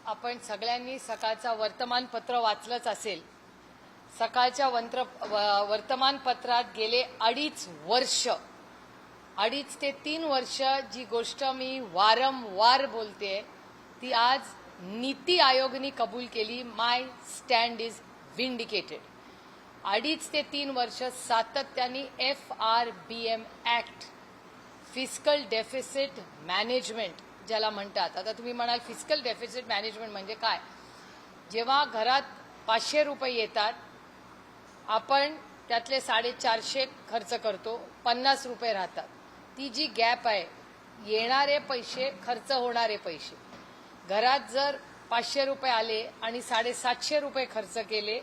आपण सगळ्यांनी सकाळचा वर्तमानपत्र वाचलंच असेल। सकाळच्या वर्तमानपत्रात गेले 2.5 वर्ष 2.5 ते 3 वर्ष जी गोष्ट मी वारंवार बोलते ती आज नीति आयोगने कबूल केली। माय स्टँड इज विंडिकेटेड। 2.5 ते 3 वर्ष सातत्याने FRBM act fiscal deficit management ज्याला म्हणतात। आता तुम्ही म्हणाल फिस्कल डेफिसिट मॅनेजमेंट म्हणजे काय? जेव्हा घरात 500 रुपये येतात आपण त्यातले 450 खर्च करतो, 50 रुपये राहतात। ती जी गॅप आहे येणारे पैसे खर्च होणारे पैसे, घरात जर 500 रुपये आले आणि 750 रुपये खर्च केले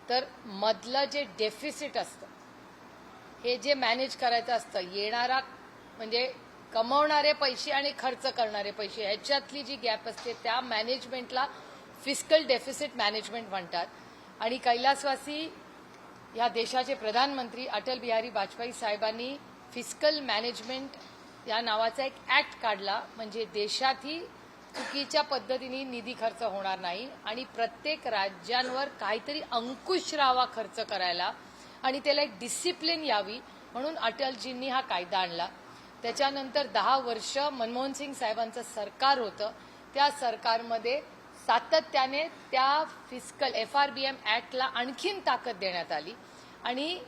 तर मधलं जे डेफिसिट असतं हे जे मॅनेज करायचं असतं, येणारा म्हणजे कमवणारे पैसे आणि खर्च करणारे पैसे ह्याच्यातली जी गॅप असते त्या मॅनेजमेंटला फिस्कल डेफिसिट मॅनेजमेंट म्हणतात। आणि कैलासवासी या देशाचे प्रधानमंत्री अटल बिहारी वाजपेयी साहेबांनी फिस्कल मॅनेजमेंट या नावाचा एक ऍक्ट काढला, म्हणजे देशातही चुकीच्या पद्धतीने निधी खर्च होणार नाही आणि प्रत्येक राज्यांवर काहीतरी अंकुश राहावा खर्च करायला आणि त्याला एक डिसिप्लिन यावी म्हणून अटलजींनी हा कायदा आणला। त्याच्यानंतर 10 वर्ष मनमोहन सिंग साहेबांचं सरकार होतं, त्या सरकारमध्ये सातत्याने त्या फिस्कल FRBM ऍक्टला आणखीन ताकद देण्यात आली आणि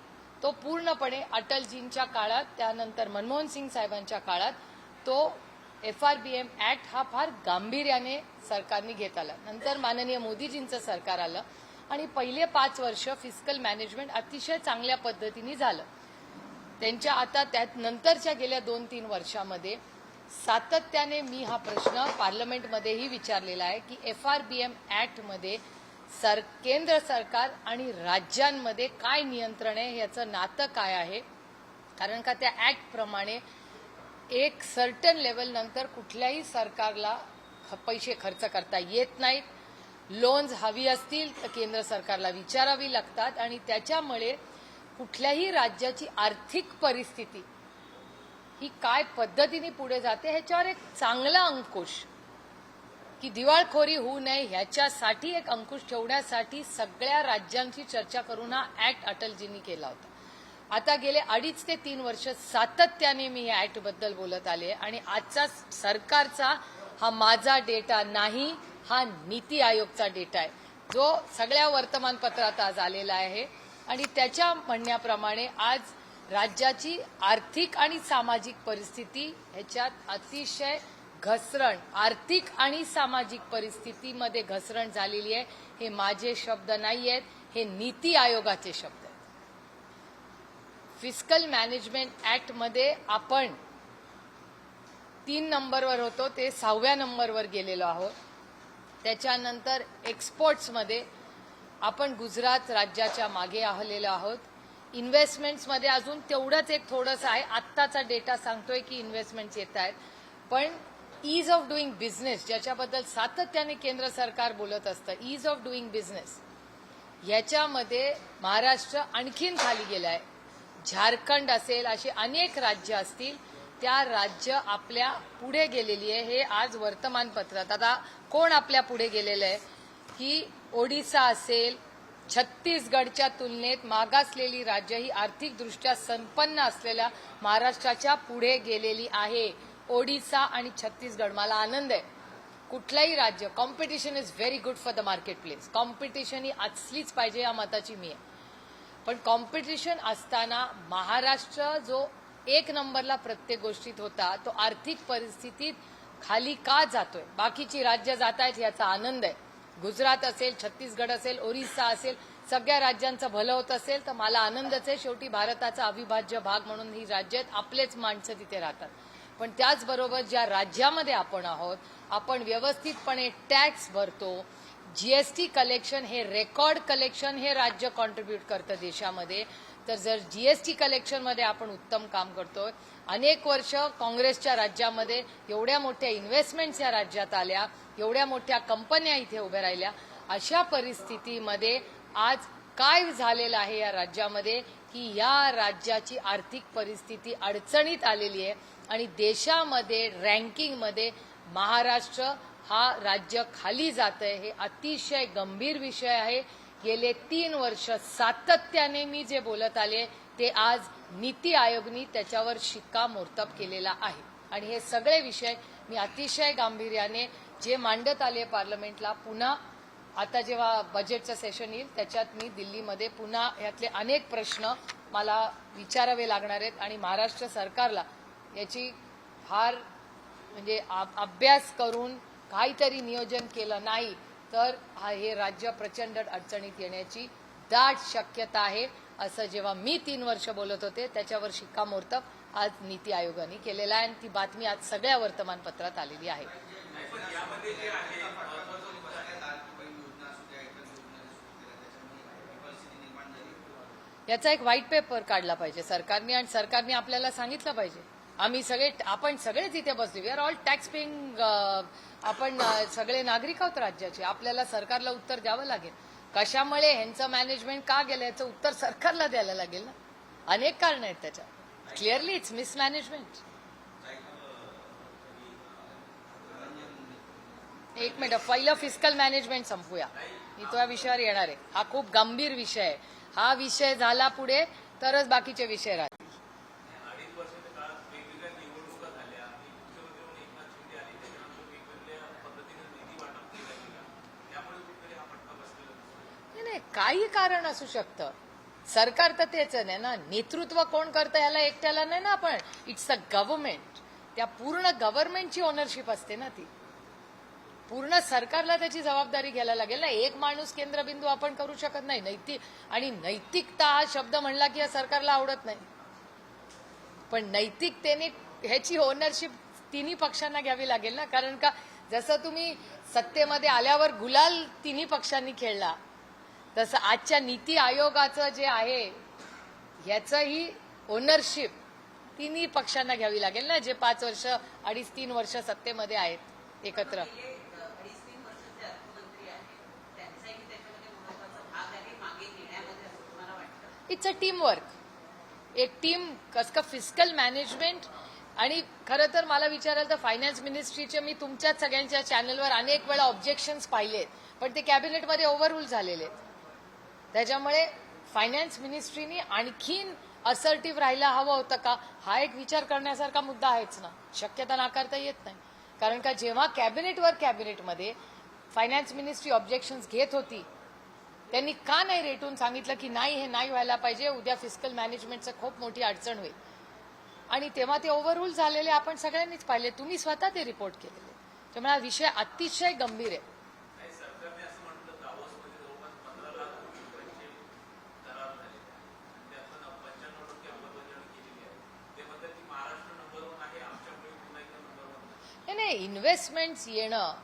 तो पूर्णपणे अटलजींच्या काळात, त्यानंतर मनमोहन सिंग साहेबांच्या काळात तो FRBM ऍक्ट हा फार गांभीर्याने सरकारने घेत आला। नंतर माननीय मोदीजींचं सरकार आलं आणि पहिले 5 वर्ष फिस्कल मॅनेजमेंट अतिशय चांगल्या पद्धतीने झालं। त्यांच्या आता त्यात नंतरच्या गेल्या 2-3 वर्षामध्ये सातत्याने मी हा प्रश्न पार्लमेंटमध्येही विचारलेला आहे की FRBM ऍक्टमध्ये केंद्र सरकार आणि राज्यांमध्ये काय नियंत्रण आहे, याचं नातं काय आहे? कारण का त्या ऍक्ट प्रमाणे एक सर्टन लेवल नंतर कुठल्याही सरकारला पैसे खर्च करता येत नाहीत। लोन्स हवी असतील तर केंद्र सरकारला विचारावी लागतात आणि त्याच्यामुळे कुठल्याही राज्याची आर्थिक परिस्थिती ही काय पद्धतीने पुढे जाते ह्याच्यावर एक चांगला अंकुश, की दिवाळखोरी होऊ नये ह्याच्यासाठी एक अंकुश ठेवण्यासाठी सगळ्या राज्यांची चर्चा करून हा ऍक्ट अटलजींनी केला होता। आता गेले 2.5 ते 3 वर्ष सातत्याने मी या ऍक्ट बद्दल बोलत आले आणि आजचा सरकारचा हा माझा डेटा नाही, हा नीति आयोगचा डेटा आहे जो सगळ्या वर्तमानपत्रात आज आलेला आहे। आणि त्याच्या म्हणण्याप्रमाणे आज राज्याची आर्थिक आणि सामाजिक परिस्थिती ह्याच्यात अतिशय घसरण, आर्थिक आणि सामाजिक परिस्थितीमध्ये घसरण झालेली आहे। हे माझे शब्द नाही आहेत, हे नीति आयोगाचे शब्द आहेत। फिस्कल मॅनेजमेंट ऍक्ट मध्ये आपण 3 नंबरवर होतो, ते 6व्या नंबरवर गेलेलो आहोत। त्याच्यानंतर एक्सपोर्ट्समध्ये आपण गुजरात राज्याच्या मागे आलेलो आहोत। इन्व्हेस्टमेंट्समध्ये अजून तेवढंच एक थोडंसं आहे, आत्ताचा डेटा सांगतोय की इन्व्हेस्टमेंट्स येत आहेत, पण ईज ऑफ डुईंग बिझनेस ज्याच्याबद्दल सातत्याने केंद्र सरकार बोलत असतं, ईज ऑफ डुईंग बिझनेस याच्यामध्ये महाराष्ट्र आणखीन खाली गेला आहे। झारखंड असेल, अशी अनेक राज्य असतील, त्या राज्य आपल्या पुढे गेलेली आहे। हे आज वर्तमानपत्रात आता कोण आपल्या पुढे गेलेलं आहे की ओडिशा असेल, छत्तीसगडच्या तुलनेत मागासलेली राज्य ही आर्थिकदृष्ट्या संपन्न असलेल्या महाराष्ट्राच्या पुढे गेलेली आहे। ओडिशा आणि छत्तीसगड, मला आनंद आहे, कुठलाही राज्य competition is very good for the market place, competition ही असलीच पाहिजे या मताची मी आहे। पण कॉम्पिटिशन असताना महाराष्ट्र जो 1 नंबरला प्रत्येक गोष्टीत होता तो आर्थिक परिस्थितीत खाली का जातोय? बाकीची राज्य जात आहेत याचा आनंद आहे। गुजरात असेल, छत्तीसगड असेल, ओरिसा असेल, सगळ्या राज्यांचं भलं होत असेल तर मला आनंदच आहे। शेवटी भारताचा अविभाज्य भाग म्हणून ही राज्य आहेत, आपलेच माणसं तिथे राहतात। पण त्याचबरोबर ज्या राज्यामध्ये आपण आहोत, आपण व्यवस्थितपणे टॅक्स भरतो, GST कलेक्शन हे रेकॉर्ड कलेक्शन हे राज्य कॉन्ट्रीब्यूट करतं देशामध्ये, तर जर GST कलेक्शनमध्ये आपण उत्तम काम करतोय, अनेक वर्ष काँग्रेसच्या राज्यामध्ये एवढ्या मोठ्या इन्व्हेस्टमेंट्स या राज्यात आल्या, एवढ्या मोठ्या कंपन्या इथे उभ्या राहिल्या, अशा परिस्थितीमध्ये आज काय झालेलं आहे या राज्यामध्ये की या राज्याची आर्थिक परिस्थिती अडचणीत आलेली आहे आणि देशामध्ये रँकिंगमध्ये महाराष्ट्र हा राज्य खाली जात आहे हे अतिशय गंभीर विषय आहे. गेले 3 वर्ष सातत्याने मी जे बोलत आले ते आज नीती आयोगनी त्याच्यावर शिक्कामोर्तब केलेला आहे आणि हे सगळे विषय मी अतिशय गांभीर्याने जे मांडत आले पार्लमेंटला पुन्हा आता जेव्हा बजेटचं सेशन येईल त्याच्यात मी दिल्लीमध्ये पुन्हा यातले अनेक प्रश्न मला विचारावे लागणार आहेत आणि महाराष्ट्र सरकारला याची फार म्हणजे अभ्यास करून काहीतरी नियोजन केलं नाही तर हे राज्य प्रचंड अडचणीत येण्याची दाट शक्यता आहे. असं जेव्हा मी 3 वर्ष बोलत होते त्याच्यावर शिक्कामोर्तब आज नीती आयोगाने केलेला आहे आणि ती बातमी आज सगळ्या वर्तमानपत्रात आलेली आहे. याचा एक व्हाईट पेपर काढला पाहिजे सरकारने आणि सरकारने आपल्याला सांगितलं पाहिजे. आपण सगळेच इथे बसलो, we are all tax paying, आपण सगळे नागरिक आहोत राज्याचे. आपल्याला सरकारला उत्तर द्यावं लागेल कशामुळे ह्यांचं मॅनेजमेंट का गेलं याचं उत्तर सरकारला द्यायला लागेल ना. अनेक कारण आहेत त्याच्यात. Clearly it's mismanagement. एक मिनिट, पहिलं फिस्कल मॅनेजमेंट संपूया, मी तो या विषयावर येणार आहे. हा खूप गंभीर विषय आहे. हा विषय झाला पुढे तरच बाकीचे विषय राहतील. नाही, काही कारण असू शकतं. सरकार तर तेच आहे ना, नेतृत्व कोण करतं याला एकट्याला नाही ना आपण. It's a government. त्या पूर्ण गव्हर्नमेंटची ओनरशिप असते ना ती. पूर्ण सरकारला त्याची जबाबदारी घ्यायला लागेल ना. एक माणूस केंद्रबिंदू आपण करू शकत नाही. नैतिकता हा शब्द म्हणला की सरकारला आवडत नाही, पण नैतिकतेने ह्याची ओनरशिप तिन्ही पक्षांना घ्यावी लागेल ना. कारण का जसं तुम्ही सत्तेमध्ये आल्यावर गुलाल तिन्ही पक्षांनी खेळला तसं आजच्या नीती आयोगाचं जे आहे ह्याचंही ओनरशिप तिन्ही पक्षांना घ्यावी लागेल ना, जे 5 वर्ष 2.5-3 वर्ष सत्तेमध्ये आहेत एकत्र. It's a team work. एक टीम कसं का फिस्कल मॅनेजमेंट. आणि खरं तर मला विचाराल तर फायनान्स मिनिस्ट्रीचे मी तुमच्याच सगळ्यांच्या चॅनलवर अनेक वेळा ऑब्जेक्शन्स पाहिलेत, पण ते कॅबिनेटमध्ये ओव्हररूल झालेले आहेत. त्याच्यामुळे फायनान्स मिनिस्ट्रीनी आणखीन असर्टिव्ह राहायला हवं होतं का, हा एक विचार करण्यासारखा मुद्दा आहेच ना. शक्यता नाकारता येत नाही. कारण का जेव्हा कॅबिनेटमध्ये फायनान्स मिनिस्ट्री ऑब्जेक्शन्स घेत होती त्यांनी का नाही रेटून सांगितलं की नाही, हे नाही व्हायला पाहिजे, उद्या फिस्कल मॅनेजमेंटचं खूप मोठी अडचण होईल. आणि तेव्हा ते ओव्हररूल झालेले आपण सगळ्यांनीच पाहिले, तुम्ही स्वतः ते रिपोर्ट केलेले. त्यामुळे हा विषय अतिशय गंभीर आहे. नाही, इन्व्हेस्टमेंट्स येणं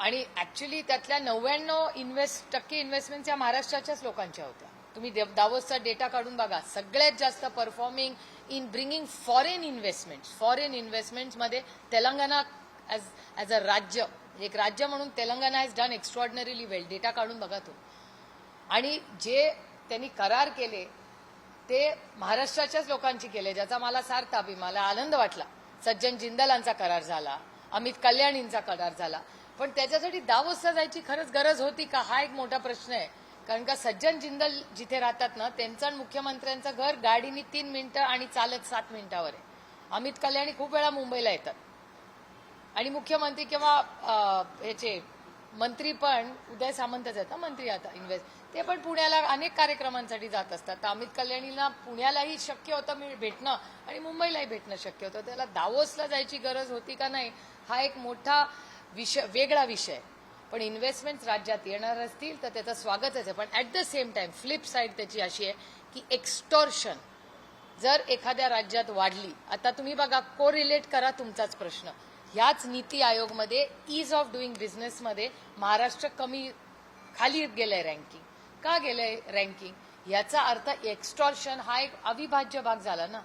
आणि ऍक्च्युली त्यातल्या 99% इन्व्हेस्टमेंट या महाराष्ट्राच्याच लोकांच्या होत्या. तुम्ही दावोसचा डेटा काढून बघा. सगळ्यात जास्त परफॉर्मिंग इन ब्रिंगिंग फॉरेन इन्व्हेस्टमेंट्समध्ये तेलंगणा ॲज अ राज्य, एक राज्य म्हणून Telangana has done extraordinarily well. Data काढून बघा तो. आणि जे त्यांनी करार केले ते महाराष्ट्राच्याच लोकांची केले, ज्याचा मला सार्थ अभिमान, आनंद वाटला. सज्जन जिंदालांचा करार झाला, अमित कल्याणींचा करार झाला, पण त्याच्यासाठी दावोसला जायची खरंच गरज होती का, हा एक मोठा प्रश्न आहे. कारण का सज्जन जिंदल जिथे राहतात ना त्यांचं मुख्यमंत्र्यांचं घर गाडीनी 3 मिनिटं आणि चालत 7 मिनिटावर आहे. अमित कल्याणी खूप वेळा मुंबईला येतात आणि मुख्यमंत्री किंवा ह्याचे मंत्री पण उदय सामंतच आहेत ना मंत्री आता ते पण पुण्याला अनेक कार्यक्रमांसाठी जात असतात. तर अमित कल्याणीला पुण्यालाही शक्य होतं भेटणं आणि मुंबईलाही भेटणं शक्य होतं. त्याला दावोसला जायची गरज होती का नाही, हा एक मोठा विषय, वेगळा विषय. पण इन्व्हेस्टमेंट राज्यात येणार असतील तर त्याचं स्वागतच आहे. पण at the same time flip side त्याची अशी आहे की एक्स्टॉर्शन जर एखाद्या राज्यात वाढली, आता तुम्ही बघा, कोरिलेट करा तुमचाच प्रश्न. ह्याच नीती आयोगमध्ये ईज ऑफ डुईंग बिझनेसमध्ये महाराष्ट्र खाली गेलंय रँकिंग. का गेलंय रँकिंग? याचा अर्थ एक्स्टॉर्शन हा एक अविभाज्य भाग झाला ना.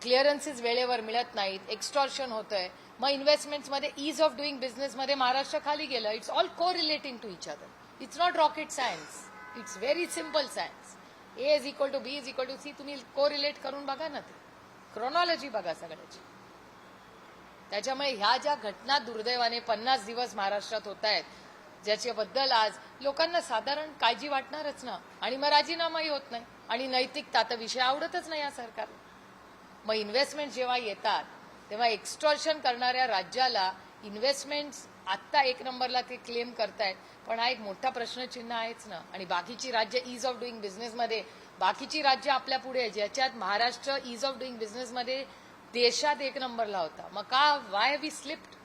क्लिअरन्सेस वेळेवर मिळत नाहीत, एक्स्टॉर्शन होतंय. मग इन्व्हेस्टमेंट्समध्ये ईज ऑफ डुईंग बिझनेसमध्ये महाराष्ट्र खाली गेलं. It's all correlating to each other. It's not rocket science, it's very simple science. A is equal to B is equal to C. तुम्ही को रिलेट करून बघा ना, ते क्रोनॉलॉजी बघा सगळ्याची. त्याच्यामुळे ह्या ज्या घटना दुर्दैवाने 50 दिवस महाराष्ट्रात होत आहेत, ज्याच्याबद्दल आज लोकांना साधारण काळजी वाटणारच ना. आणि मग राजीनामाही होत नाही आणि नैतिकता तर विषय आवडतच नाही या सरकारला. मग इन्व्हेस्टमेंट जेव्हा येतात तेव्हा एक्स्टॉर्शन करणाऱ्या राज्याला इन्व्हेस्टमेंट्स आत्ता एक नंबरला ते क्लेम करतायत, पण हा एक मोठा प्रश्नचिन्ह आहेच ना. आणि बाकीची राज्य ईज ऑफ डुईंग बिझनेसमध्ये, बाकीची राज्य आपल्या पुढे, ज्याच्यात महाराष्ट्र ईज ऑफ डुईंग बिझनेसमध्ये देशात एक नंबरला होता. मग का वाय वी स्लिप्ड,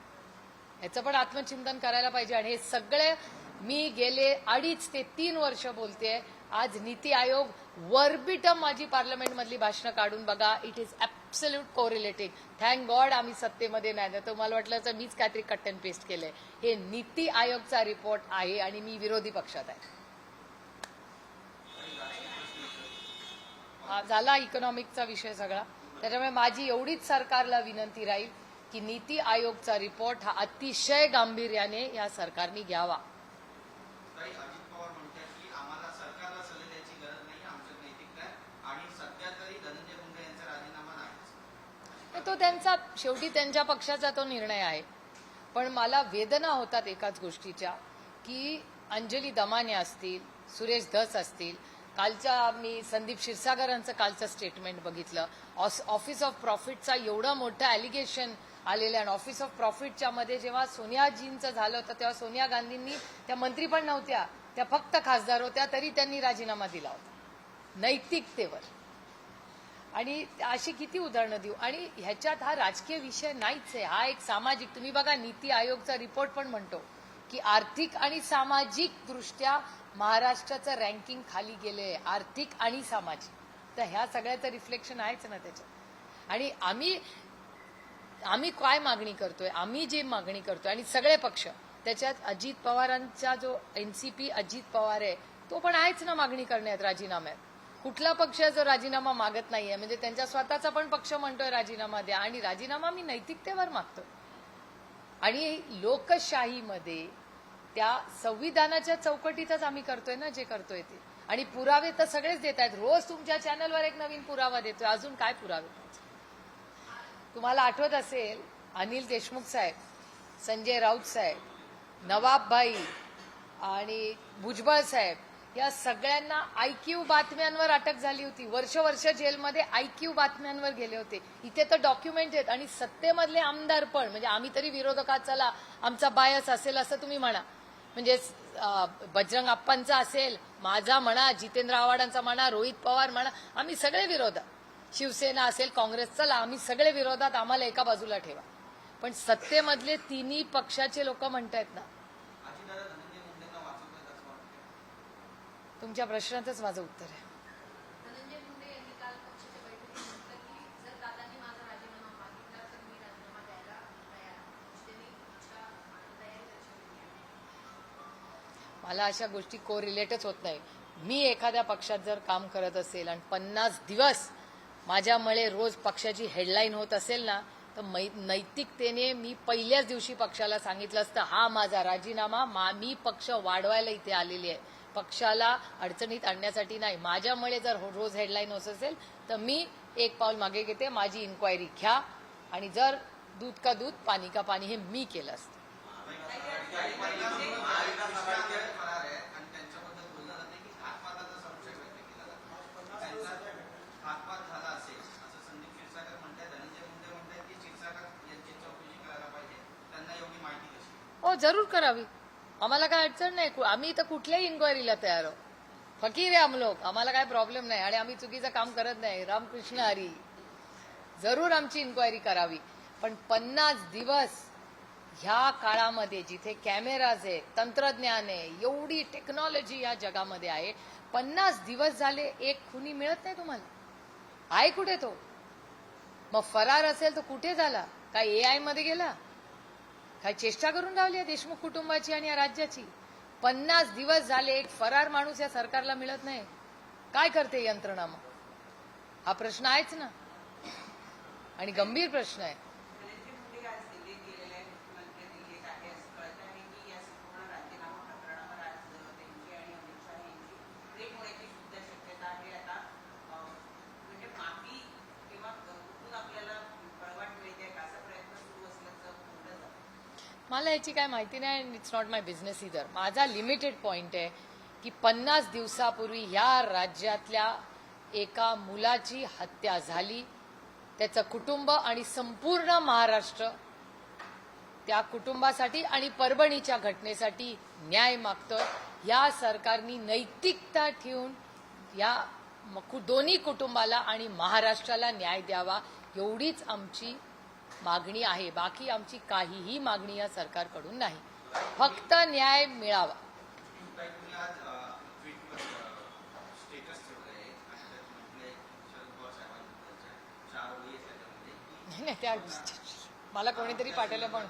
याचं पण आत्मचिंतन करायला पाहिजे. आणि हे सगळे मी गेले 2.5 ते 3 वर्ष बोलतेय. आज नीती आयोग वर्बिटम माझी पार्लमेंटमधली भाषणं काढून बघा, it is absolute correlating. Thank God आम्ही सत्तेमध्ये नाही, तर मला वाटलं तर मीच काहीतरी कट अँड पेस्ट केलंय. हे नीती आयोगचा रिपोर्ट आहे आणि मी विरोधी पक्षात आहे. झाला इकॉनॉमिकचा विषय सगळा. त्याच्यामुळे माझी एवढीच सरकारला विनंती राहील की नीती आयोगचा रिपोर्ट हा अतिशय गांभीर्याने या सरकारने घ्यावा. तो त्यांचा शेवटी त्यांच्या पक्षाचा तो निर्णय आहे. पण मला वेदना होतात एकाच गोष्टीच्या की अंजली दमाने असतील, सुरेश धस असतील, कालच्या मी संदीप क्षीरसागरांचं कालचं स्टेटमेंट बघितलं. ऑफिस ऑफ प्रॉफिटचा एवढं मोठं ॲलिगेशन आलेलं आहे. आणि ऑफिस ऑफ प्रॉफिटच्या मध्ये जेव्हा सोनियाजींचं झालं होतं तेव्हा सोनिया गांधींनी, त्या मंत्री पण नव्हत्या, त्या फक्त खासदार होत्या, तरी त्यांनी राजीनामा दिला होता नैतिकतेवर. आणि अशी किती उदाहरणं देऊ. आणि ह्याच्यात हा राजकीय विषय नाहीच आहे, हा एक सामाजिक. तुम्ही बघा नीती आयोगचा रिपोर्ट पण म्हणतो की आर्थिक आणि सामाजिक दृष्ट्या महाराष्ट्राचं रँकिंग खाली गेले, आर्थिक आणि सामाजिक. तर ह्या सगळ्याचं रिफ्लेक्शन आहेच ना त्याच्यात. आणि आम्ही काय मागणी करतोय, आम्ही जे मागणी करतोय आणि सगळे पक्ष, त्याच्यात अजित पवारांचा जो एनसीपी अजित पवार आहे तो पण आहेच ना मागणी करण्यात, राजीनाम्यात. कुठला पक्ष जो राजीनामा मागत नाहीये, म्हणजे त्यांचा स्वतःचा पण पक्ष म्हणतोय राजीनामा द्या. आणि राजीनामा मी नैतिकतेवर मागतोय. आणि लोकशाहीमध्ये त्या संविधानाच्या चौकटीतच आम्ही करतोय ना जे करतोय ते. आणि पुरावे तर सगळेच देत आहेत. रोज तुमच्या चॅनलवर एक नवीन पुरावा देतोय. अजून काय पुरावे? तुम्हाला आठवत असेल अनिल देशमुख साहेब, संजय राऊत साहेब, नवाब भाई आणि भुजबळ साहेब, या सगळ्यांना आयक्यू बातम्यांवर अटक झाली होती. वर्ष जेलमध्ये आयक्यू बातम्यांवर गेले होते. इथे तर डॉक्युमेंट आहेत. आणि सत्तेमधले आमदार पण, म्हणजे आम्ही तरी विरोधकात चला आमचा बायस असेल असं तुम्ही म्हणा, म्हणजे बजरंग अप्पांचा असेल, माझा म्हणा, जितेंद्र आव्हाडांचा म्हणा, रोहित पवार म्हणा, आम्ही सगळे विरोधात. शिवसेना असेल, काँग्रेस, चला आम्ही सगळे विरोधात, आम्हाला एका बाजूला ठेवा. पण सत्तेमधले तिन्ही पक्षाचे लोक म्हणतायत ना. तुमच्या प्रश्नातच माझं उत्तर आहे. धनंजय मुंडे यांनी काल पक्षाच्या बैठकीत म्हटलं की जर दादांनी माझा राजीनामा मागितला तर मी राजीनामा द्यायला तयार. त्यांनी इच्छा आणि तयारी दर्शवली आहे. मला अशा गोष्टी कोरिलेटच होत नाही. मी एखाद्या पक्षात जर काम करत असेल आणि 50 दिवस माझ्यामुळे रोज पक्षाची हेडलाईन होत असेल ना, तर नैतिकतेने मी पहिल्याच दिवशी पक्षाला सांगितलं असतं हा माझा राजीनामा, मी पक्ष वाढवायला इथे आलेली आहे, पक्षाला अडचणीत आणण्यासाठी नाही. माझ्यामुळे जर रोज हेडलाईन होत असेल तर मी एक पाऊल मागे घेते, माझी इन्क्वायरी घ्या. आणि जर दूध का दूध पाणी का पाणी हे मी केलं असतं. हो जरूर करावी, आम्हाला काय अडचण नाही. आम्ही तर कुठल्याही इन्क्वायरीला तयार आहोत. फकीर आहे हम लोग, आम्हाला काय प्रॉब्लेम नाही. आणि आम्ही चुकीचं काम करत नाही. रामकृष्ण हरी. जरूर आमची इन्क्वायरी करावी. पण 50 दिवस ह्या काळामध्ये जिथे कॅमेराज आहे, तंत्रज्ञान आहे, एवढी टेक्नॉलॉजी या जगामध्ये आहे, 50 दिवस झाले एक खुनी मिळत नाही तुम्हाला. आहे कुठे तो? मग फरार असेल तर कुठे झाला? काय AI मध्ये गेला? काय चेष्टा करून राहिली देशमुख कुटुंबाची आणि या राज्याची? 50 दिवस झाले एक फरार माणूस या सरकारला मिळत नाही. काय करते यंत्रणा? मग हा प्रश्न आहेच ना, आणि गंभीर प्रश्न आहे. मला याची काय माहिती नाही and it's not my business either. माझा लिमिटेड पॉइंट आहे की 50 दिवसापूर्वी ह्या राज्यातल्या एका मुलाची हत्या झाली. त्याचं कुटुंब आणि संपूर्ण महाराष्ट्र त्या कुटुंबासाठी आणि परभणीच्या घटनेसाठी न्याय मागतं. या सरकारनी नैतिकता ठेवून या दोन्ही कुटुंबाला आणि महाराष्ट्राला न्याय द्यावा एवढीच आमची मागणी आहे. बाकी आमची काहीही मागणी या सरकारकडून नाही, फक्त न्याय मिळावा. नाही त्या मला कोणीतरी पाठवलं पण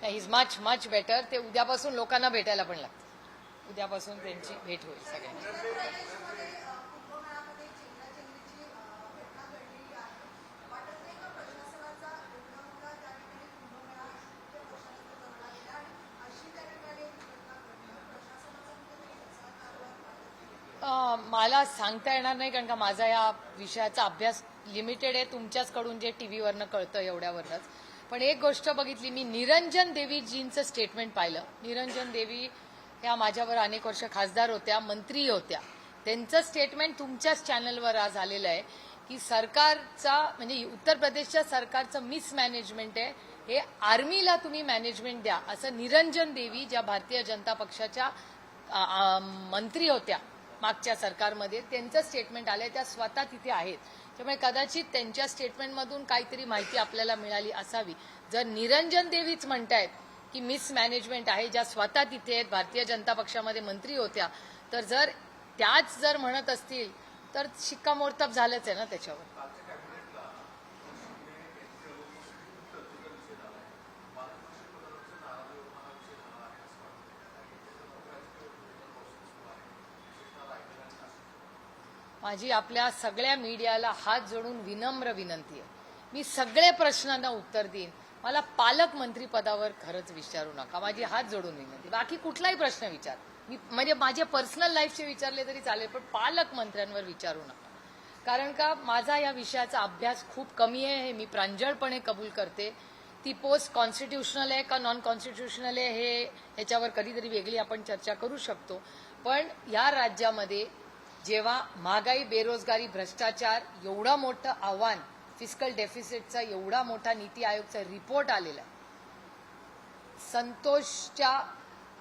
नाही. Is much much better. ते उद्यापासून लोकांना भेटायला पण लागतं. उद्यापासून त्यांची भेट होईल सगळ्यांची. मला सांगता येणार नाही कारण का माझा या विषयाचा अभ्यास लिमिटेड आहे. तुमच्याचकडून जे टीव्हीवरनं कळतं एवढ्यावरनंच. पण एक गोष्ट बघितली मी, निरंजन देवीजींचं स्टेटमेंट पाहिलं. निरंजन देवी ह्या माझ्यावर अनेक वर्ष खासदार होत्या, मंत्री होत्या. त्यांचं स्टेटमेंट तुमच्याच चॅनलवर आज आलेलं आहे की सरकारचा म्हणजे उत्तर प्रदेशच्या सरकारचं मिसमॅनेजमेंट आहे, हे आर्मीला तुम्ही मॅनेजमेंट द्या, असं निरंजन देवी ज्या भारतीय जनता पक्षाच्या मंत्री होत्या मागच्या सरकारमध्ये, त्यांचं स्टेटमेंट आलंय. त्या स्वतः तिथे आहेत. त्यामुळे कदाचित त्यांच्या स्टेटमेंटमधून काहीतरी माहिती आपल्याला मिळाली असावी. जर निरंजन देवीच म्हणतायत की मिसमॅनेजमेंट आहे, ज्या स्वतः तिथे आहेत, भारतीय जनता पक्षामध्ये मंत्री होत्या, तर जर त्याच जर म्हणत असतील तर शिक्कामोर्तब झालंच आहे ना त्याच्यावर. माझी आपल्या सगळ्या मीडियाला हात जोडून विनम्र विनंती आहे, मी सगळे प्रश्नांना उत्तर देईन. मला पालकमंत्री पदावर खरंच विचारू नका. माझी हात जोडून विनंती. बाकी कुठलाही प्रश्न विचार, मी म्हणजे माझे पर्सनल लाईफचे विचारले तरी चालेल, पण पालकमंत्र्यांवर विचारू नका. कारण का माझा या विषयाचा अभ्यास खूप कमी आहे, हे मी प्रांजळपणे कबूल करते. ती पोस्ट कॉन्स्टिट्युशनल आहे का नॉन कॉन्स्टिट्युशनल आहे हे ह्याच्यावर कधीतरी वेगळी आपण चर्चा करू शकतो. पण या राज्यामध्ये जेव्हा महागाई, बेरोजगारी, भ्रष्टाचार एवढं मोठं आव्हान, फिस्कल डेफिसिटचा एवढा मोठा नीती आयोगचा रिपोर्ट आलेला आहे. संतोषच्या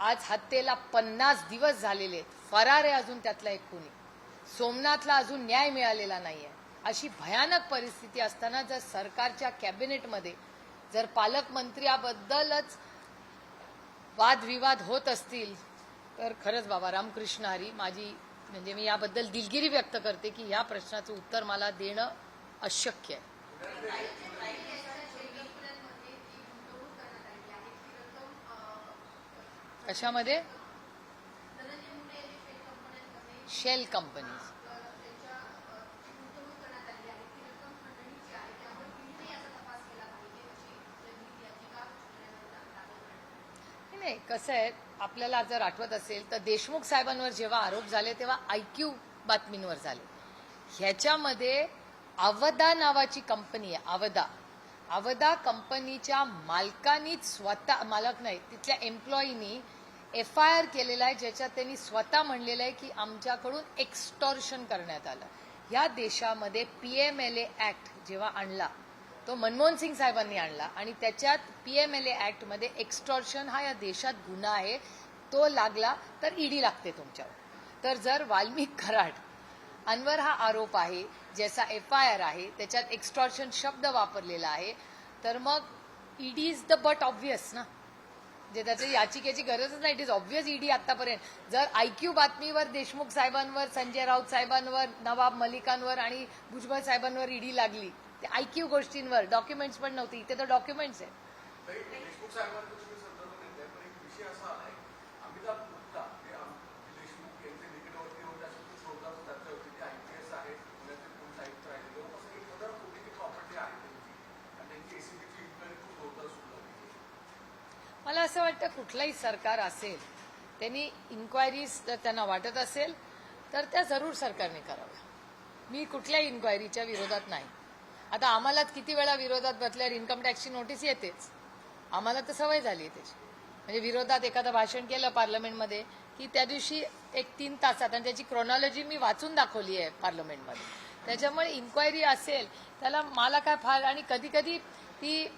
आज हत्येला 50 दिवस झालेले आहेत, फरार आहे अजून त्यातला एक खुनी. सोमनाथला अजून न्याय मिळालेला नाहीये. अशी भयानक परिस्थिती असताना जर सरकारच्या कॅबिनेटमध्ये जर पालकमंत्र्याबद्दलच वादविवाद होत असतील तर खरंच बाबा रामकृष्ण हरी. माझी म्हणजे मी याबद्दल दिलगिरी व्यक्त करते की या प्रश्नाचं उत्तर मला देणं अशक्य आहे. कशामध्ये? Shell companies. नाही कसं आहे, आपल्याला जर आठवत असेल तर देशमुख साहेबांवर जेव्हा आरोप झाले तेव्हा IQ बातमींवर झाले. ह्याच्यामध्ये अवधा नावाची कंपनी आहे. अवधा कंपनीच्या मालकानीच स्वतः, मालक नाही तिथल्या एम्प्लॉईनी FIR केलेला आहे, ज्याच्यात त्यांनी स्वतः म्हणलेलं आहे की आमच्याकडून एक्स्टॉर्शन करण्यात आलं. या देशामध्ये PMLA ऍक्ट जेव्हा आणला तो मनमोहन सिंग साहेबांनी आणला आणि त्याच्यात PMLA ऍक्ट मध्ये एक्स्टॉर्शन हा या देशात गुन्हा आहे. तो लागला तर ED लागते तुमच्यावर. तर जर वाल्मिक कराड अंवर हा आरोप आहे, ज्याचा FIR आहे, त्याच्यात एक्स्टॉर्शन शब्द वापरलेला आहे, तर मग ED is the but obvious ना. जे त्याची याचिकेची गरजच नाही. इट इज ऑब्व्हियस ED आतापर्यंत जर IQ बातमीवर देशमुख साहेबांवर, संजय राऊत साहेबांवर, नवाब मलिकांवर आणि भुजबळ साहेबांवर ED लागली, ते IQ गोष्टींवर डॉक्युमेंट्स पण नव्हते. इथे तर डॉक्युमेंट्स आहे. मला असं वाटतं कुठलंही सरकार असेल त्यांनी इन्क्वायरीज जर त्यांना वाटत असेल तर त्या जरूर सरकारने कराव्या. मी कुठल्याही इन्क्वायरीच्या विरोधात नाही. आता आम्हालाच किती वेळा विरोधात बसल्यावर इन्कम टॅक्सची नोटीस येतेच. आम्हाला तर सवय झाली आहे त्याची. म्हणजे विरोधात एखादं भाषण केलं पार्लमेंटमध्ये की त्या दिवशी एक 3 तासात, आणि त्याची क्रोनॉलॉजी मी वाचून दाखवली आहे पार्लमेंटमध्ये. त्याच्यामुळे इन्क्वायरी असेल त्याला मला काय फार, आणि कधी कधी ती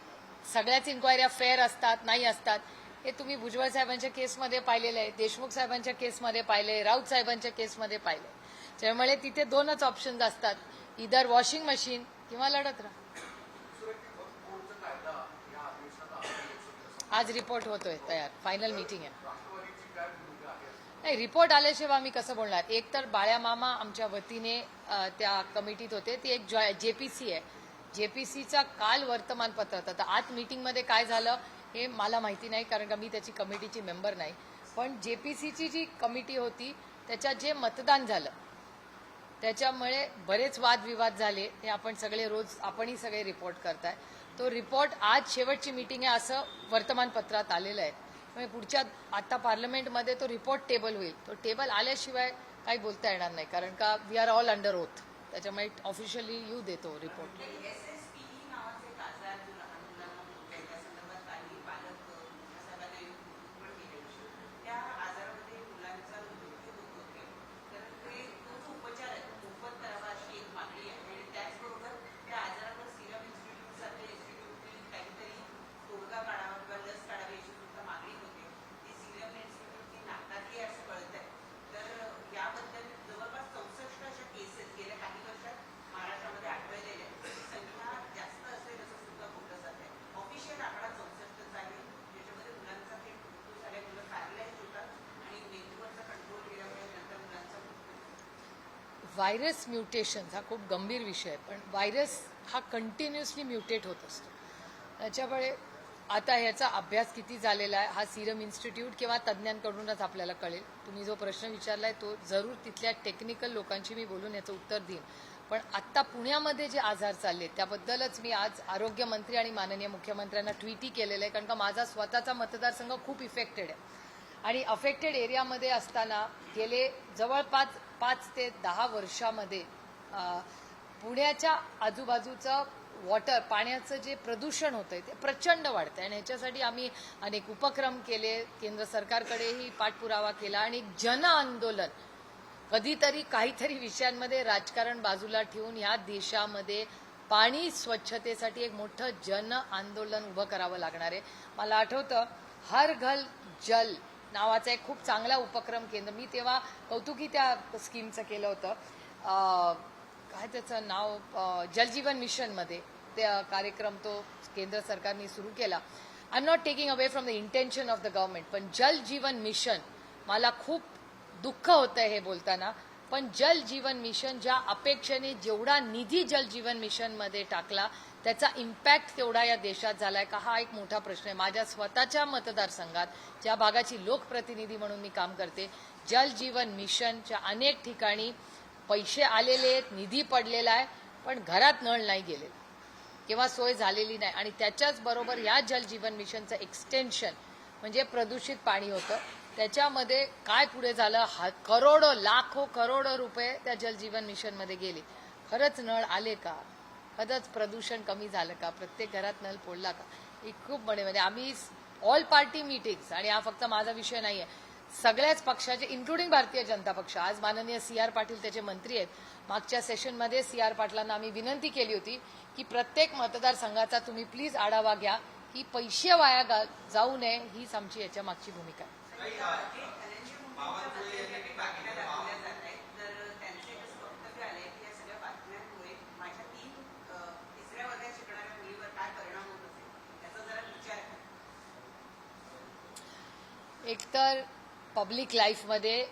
सगळ्याच इन्क्वायऱ्या फेअर असतात नाही असतात हे तुम्ही भुजबळ साहेबांच्या केसमध्ये पाहिलेलं आहे, देशमुख साहेबांच्या केसमध्ये पाहिले, राऊत साहेबांच्या केसमध्ये पाहिले. त्यामुळे तिथे 2च ऑप्शन्स असतात, इधर वॉशिंग मशीन किंवा लढत राहा. आज रिपोर्ट होतोय तयार, फायनल मीटिंग आहे. नाही, रिपोर्ट आल्याशिवाय आम्ही कसं बोलणार. एक तर बाळ्या मामा आमच्या वतीने त्या कमिटीत होते, ती एक जेपीसी आहे. जेपीसीचा काल वर्तमानपत्र होतं. तर आज मीटिंगमध्ये काय झालं हे मला माहिती नाही, कारण का मी त्याची कमिटीची मेंबर नाही. पण जेपीसीची जी कमिटी होती त्याच्यात जे मतदान झालं त्याच्यामुळे बरेच वादविवाद झाले. हे आपण सगळे रोज, आपणही सगळे रिपोर्ट करताय. तो रिपोर्ट आज शेवटची मीटिंग आहे असं वर्तमानपत्रात आलेलं आहे. म्हणजे पुढच्या आता पार्लमेंटमध्ये तो रिपोर्ट टेबल होईल. तो टेबल आल्याशिवाय काही बोलता येणार नाही, कारण का we are all under oath. त्याच्यामुळे ऑफिशियली येऊ देतो रिपोर्ट. व्हायरस म्युटेशन हा खूप गंभीर विषय आहे, पण व्हायरस हा कंटिन्युअसली म्युटेट होत असतो. त्याच्यामुळे आता ह्याचा अभ्यास किती झालेला आहे हा सिरम इन्स्टिट्यूट किंवा तज्ज्ञांकडूनच आपल्याला कळेल. तुम्ही जो प्रश्न विचारलाय तो जरूर तिथल्या टेक्निकल लोकांशी मी बोलून याचं उत्तर देईन. पण आत्ता पुण्यामध्ये जे आजार चालले त्याबद्दलच मी आज आरोग्यमंत्री आणि माननीय मुख्यमंत्र्यांना ट्विटही केलेलं आहे, कारण का माझा स्वतःचा मतदारसंघ खूप इफेक्टेड आहे. आणि अफेक्टेड एरियामध्ये असताना गेले जवळपास 5 ते 10 वर्षामध्ये पुण्याच्या आजूबाजूचं पाण्याचं जे प्रदूषण होतंय ते प्रचंड वाढतंय. आणि ह्याच्यासाठी आम्ही अनेक उपक्रम केले, केंद्र सरकारकडेही पाठपुरावा केला, आणि एक जन आंदोलन, कधीतरी काहीतरी विषयांमध्ये राजकारण बाजूला ठेवून ह्या देशामध्ये पाणी स्वच्छतेसाठी एक मोठं जन आंदोलन उभं करावं लागणार आहे. मला आठवतं हर घर जल नावाचा एक खूप चांगला उपक्रम केंद्र, मी तेव्हा कौतुकी त्या स्कीमचं केलं होतं. काय त्याचं नाव, जलजीवन मिशनमध्ये ते कार्यक्रम तो केंद्र सरकारने सुरू केला. I am not taking away from the intention of the government, पण जल जीवन मिशन, मला खूप दुःख होतंय हे बोलताना, पण जल जीवन मिशन ज्या अपेक्षेने जेवढा निधी जल जीवन मिशनमध्ये टाकला त्याचा इम्पॅक्ट तेवढा या देशात झालाय का हा एक मोठा प्रश्न आहे. माझ्या स्वतःच्या मतदारसंघात ज्या भागाची लोकप्रतिनिधी म्हणून मी काम करते, जल जीवन मिशनच्या अनेक ठिकाणी पैसे आलेले आहेत, निधी पडलेला आहे, पण घरात नळ नाही गेलेला किंवा सोय झालेली नाही. आणि त्याच्याच बरोबर या जल जीवन मिशनचं एक्सटेन्शन म्हणजे प्रदूषित पाणी होतं. त्याच्यामध्ये काय पुढे झालं, करोडो लाखो करोडो रुपये त्या जल जीवन मिशनमध्ये गेले. खरंच नळ आले का, खरंच प्रदूषण कमी झालं का, प्रत्येक घरात नळ फोडला का, ही खूप म्हणजे आम्ही ऑल पार्टी मीटिंग्स, आणि हा फक्त माझा विषय नाही आहे, सगळ्याच पक्षाचे इन्क्लुडिंग भारतीय जनता पक्ष, आज माननीय CR पाटील त्याचे मंत्री आहेत, मागच्या सेशनमध्ये CR पाटलांना आम्ही विनंती केली होती की प्रत्येक मतदारसंघाचा तुम्ही प्लीज आढावा घ्या की पैसे वाया जाऊ नये, हीच आमची याच्या मागची भूमिका आहे. एकतर पब्लिक लाईफमध्ये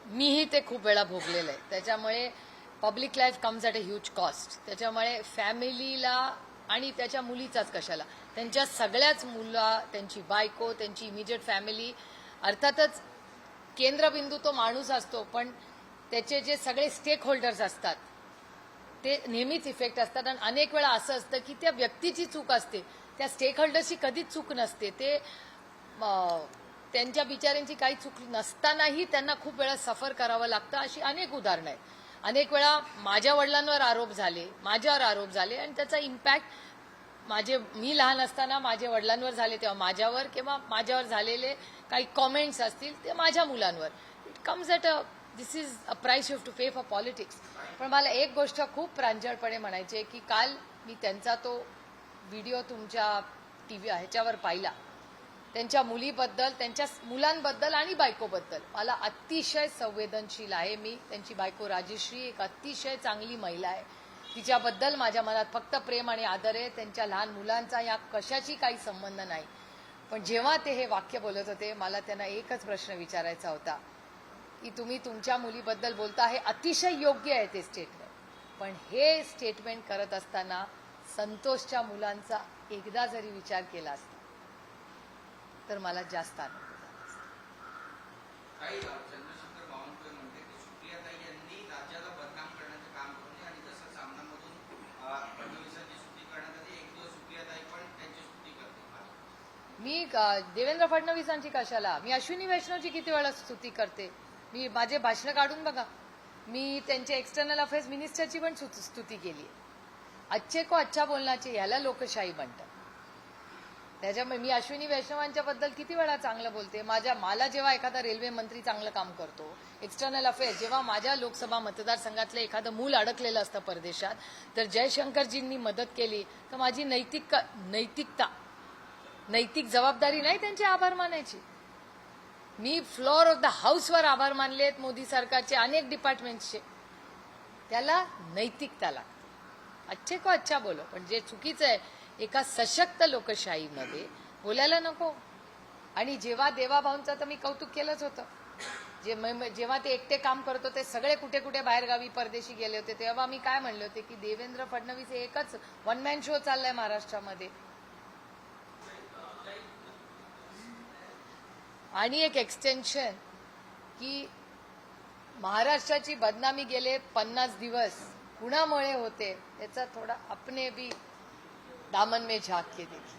मीही ते खूप वेळा भोगलेलं आहे. त्याच्यामुळे public life comes at a huge cost. त्याच्यामुळे फॅमिलीला आणि त्याच्या मुलीचाच कशाला, त्यांच्या सगळ्याच मुलं, त्यांची बायको, त्यांची इमिजिएट फॅमिली, अर्थातच केंद्रबिंदू तो माणूस असतो, पण त्याचे जे सगळे स्टेक होल्डर्स असतात ते नेहमीच इफेक्ट असतात. आणि अनेक वेळा असं असतं की त्या व्यक्तीची चूक असते, त्या स्टेक होल्डर्सची कधीच चूक नसते. ते त्यांच्या बिचाऱ्यांची काही चूक नसतानाही त्यांना खूप वेळा सफर करावं लागतं. अशी अनेक उदाहरणं आहेत. अनेक वेळा माझ्या वडिलांवर आरोप झाले, माझ्यावर आरोप झाले, आणि त्याचा इम्पॅक्ट मी लहान असताना माझ्या वडिलांवर झाले तेव्हा माझ्यावर किंवा माझ्यावर झालेले काही कॉमेंट्स असतील ते माझ्या मुलांवर. It comes at this is a price you have to pay for politics. पण मला एक गोष्ट खूप प्रांजळपणे म्हणायची आहे की काल मी त्यांचा तो व्हिडिओ तुमच्या टीव्ही ह्याच्यावर पाहिला. त्यांच्या मुलीबद्दल, त्यांच्या मुलांबद्दल आणि बायकोबद्दल मला अतिशय संवेदनशील आहे. मी त्यांची बायको राजश्री एक अतिशय चांगली महिला आहे. तिच्याबद्दल माझ्या मनात फक्त प्रेम आणि आदर आहे. त्यांच्या लहान मुलांचा या कशाची काही संबंध नाही. पण जेव्हा ते हे वाक्य बोलत होते मला त्यांना एकच प्रश्न विचारायचा होता की तुम्ही तुमच्या मुलीबद्दल बोलता, हे अतिशय योग्य आहे ते स्टेटमेंट, पण हे स्टेटमेंट करत असताना संतोषच्या मुलांचा एकदा जरी विचार केला असता तर मला जास्त आनंद झाला असता. काही चंद्रशेखर बावनकुळे म्हणते की सुप्रियाताई यांनी राज्याला बदनाम करण्याचं काम करू नये आणि जसं सामनामधून फडणवीसांची स्तुती करण्यात आली, एक दिवस सुप्रियाताई पण त्यांची स्तुती करते. मी देवेंद्र फडणवीसांची कशाला, मी अश्विनी वैष्णवची किती वेळा स्तुती करते. मी माझे भाषणं काढून बघा. मी त्यांच्या एक्सटर्नल अफेअर्स मिनिस्टरची पण स्तुती केली. अच्छे को अच्छा बोलण्याची ह्याला लोकशाही म्हणतात. त्याच्यामुळे मी अश्विनी वैष्णवांच्या बद्दल किती वेळा चांगलं बोलते. मला जेव्हा एखादा रेल्वे मंत्री चांगलं काम करतो, एक्सटर्नल अफेअर्स, जेव्हा माझ्या लोकसभा मतदारसंघातलं एखादं मूल अडकलेलं असतं परदेशात तर जयशंकरजींनी मदत केली तर माझी नैतिक जबाबदारी नाही त्यांचे आभार मानायची. मी फ्लोअर ऑफ द हाऊसवर आभार मानलेत मोदी सरकारचे अनेक डिपार्टमेंट्सचे. त्याला नैतिकता लागते. अच्छे को अच्छा बोलो, पण जे चुकीचं आहे एका सशक्त लोकशाहीमध्ये बोलायला नको. आणि जेव्हा देवाभाऊंचं तर मी कौतुक केलंच होतं. जेव्हा ते एकटे काम करत होते, सगळे कुठे कुठे बाहेरगावी परदेशी गेले होते, तेव्हा मी काय म्हणले होते की देवेंद्र फडणवीस हे एकच वन मॅन शो चाललाय महाराष्ट्रामध्ये. आणि एक एक्सटेन्शन की महाराष्ट्राची बदनामी गेले 50 दिवस कुणामुळे होते त्याचा थोडा अपने भी दामन में झांक के देखिए.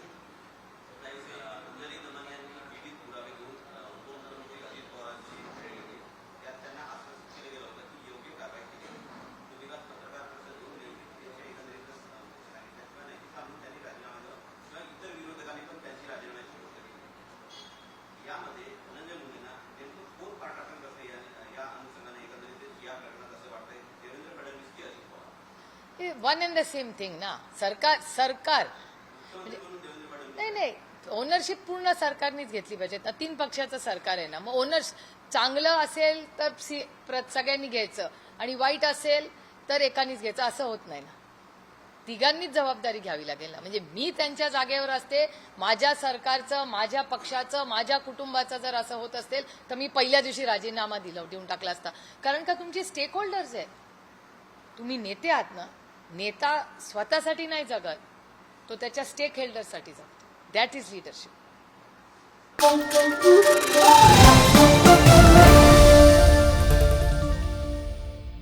One and the same thing ना. सरकार नाही, ओनरशिप पूर्ण सरकारनेच घेतली पाहिजे. 3 पक्षाचं सरकार आहे ना, मग ओनर चांगलं असेल तर सगळ्यांनी घ्यायचं आणि वाईट असेल तर एकानीच घ्यायचं, असं होत नाही ना. तिघांनीच जबाबदारी घ्यावी लागेल ना. म्हणजे मी त्यांच्या जागेवर असते, माझ्या सरकारचं, माझ्या पक्षाचं, माझ्या कुटुंबाचं जर असं होत असेल तर मी पहिल्या दिवशी राजीनामा देऊन टाकला असता. कारण का तुमचे स्टेक होल्डर्स आहेत. तुम्ही नेते आहात ना. नेता स्वतःसाठी नाही जगत, तो त्याच्या स्टेक होल्डरसाठी जगतो. That is leadership.